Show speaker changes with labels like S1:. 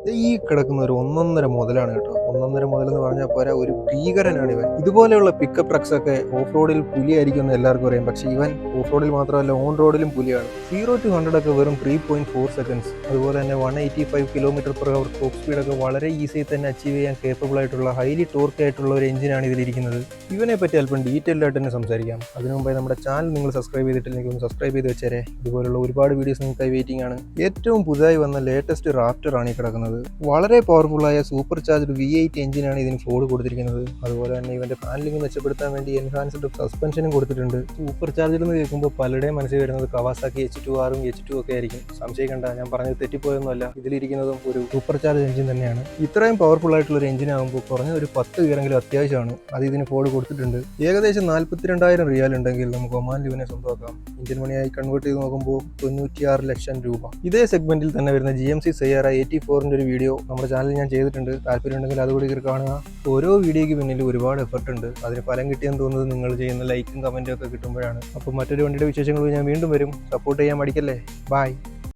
S1: ഈ കിടക്കുന്ന ഒരു ഒന്നൊന്നര മുതലാണ് കേട്ടോ. ഒന്നൊന്നര മുതൽ എന്ന് പറഞ്ഞാൽ പോരാ, ഒരു ഭീകരനാണ് ഇവൻ. ഇതുപോലെയുള്ള പിക്കപ്പ് ട്രക്സ് ഒക്കെ ഓഫ് റോഡിൽ പുലിയായിരിക്കും എന്ന് എല്ലാവർക്കും അറിയാം. പക്ഷേ ഇവൻ ഓഫ് റോഡിൽ മാത്രമല്ല, ഓൺ റോഡിലും പുലിയാണ്. 0 to 100 ഒക്കെ വെറും 3.4 സെക്കൻഡ്സ്. അതുപോലെ തന്നെ 185 km/h ടോപ്പ് സ്പീഡൊക്കെ വളരെ ഈസിയായി തന്നെ അച്ചീവ് ചെയ്യാൻ കേപ്പബിൾ ആയിട്ടുള്ള ഹൈലി ടോർക്ക് ആയിട്ടുള്ള ഒരു എഞ്ചിനാണ് ഇതിലിരിക്കുന്നത്. ഇവനെ പറ്റി അല്പം ഡീറ്റെയിൽഡ് ആയിട്ട് തന്നെ സംസാരിക്കാം. അതിനു മുമ്പേ നമ്മുടെ ചാനൽ നിങ്ങൾ സബ്സ്ക്രൈബ് ചെയ്തിട്ടില്ലെങ്കിൽ ഒന്ന് സബ്സ്ക്രൈബ് ചെയ്ത് വെച്ചേരെ. ഇതുപോലുള്ള ഒരുപാട് വീഡിയോസ് നിങ്ങൾക്കായി വെയിറ്റിംഗ് ആണ്. ഏറ്റവും പുതുതായി വന്ന ലേറ്റസ്റ്റ് റാപ്റ്റർ ആണ് ഈ കിടക്കുന്നത്. വളരെ പവർഫുള്ളായ സൂപ്പർ ചാർജ്ഡ് V8 എഞ്ചിനാണ് ഇതിന് ഫോർഡ് കൊടുത്തിരിക്കുന്നത്. അതുപോലെ തന്നെ ഇവന്റെ ഹാൻഡ്ലിംഗ് മെച്ചപ്പെടുത്താൻ വേണ്ടി എൻഹാൻസ്ഡ് സസ്പെൻഷനും കൊടുത്തിട്ടുണ്ട്. സൂപ്പർ ചാർജ്ഡ് എന്ന് കേൾക്കുമ്പോൾ പലരുടെയും മനസ്സിൽ വരുന്നത് കവാസാക്കി H2R H2 ഒക്കെ ആയിരിക്കും. സംശയിക്കണ്ട, ഞാൻ പറഞ്ഞത് തെറ്റിപ്പോയൊന്നുമല്ല. ഇതിലിരിക്കുന്നതും ഒരു സൂപ്പർ ചാർജ് എഞ്ചിൻ തന്നെയാണ്. ഇത്രയും പവർഫുൾ ആയിട്ടുള്ള ഒരു എഞ്ചിൻ ആകുമ്പോൾ കുറഞ്ഞ ഒരു 10 ഗിയറെങ്കിലും അത്യാവശ്യമാണ്. അത് ഇതിന് ഫോർഡ് കൊടുത്തിട്ടുണ്ട്. ഏകദേശം 42,000 റിയാൽ ഉണ്ടെങ്കിൽ നമുക്ക് ഒമാൻ ലിവനെ സ്വന്തമാക്കാം. ഇന്ത്യൻ മണിയായി കൺവേർട്ട് ചെയ്ത് നോക്കുമ്പോൾ 96 ലക്ഷം രൂപ. ഇതേ സെഗ്മെന്റിൽ തന്നെ വരുന്ന GMC Sierra 84ന്റെ ഒരു വീഡിയോ നമ്മുടെ ചാനലിൽ ഞാൻ ചെയ്തിട്ടുണ്ട്. താല്പര്യമുണ്ടെങ്കിൽ അതുകൂടി കാണുക. ഓരോ വീഡിയോയ്ക്ക് പിന്നിൽ ഒരുപാട് എഫർട്ട് ഉണ്ട്. അതിന് ഫലം കിട്ടിയെന്ന് തോന്നുന്നത് നിങ്ങൾ ചെയ്യുന്ന ലൈക്കും കമന്റും ഒക്കെ കിട്ടുമ്പോഴാണ്. അപ്പോൾ മറ്റൊരു വണ്ടിയുടെ വിശേഷങ്ങൾ ഞാൻ വീണ്ടും വരും. സപ്പോർട്ട് ചെയ്യാൻ മടിക്കല്ലേ. ബൈ.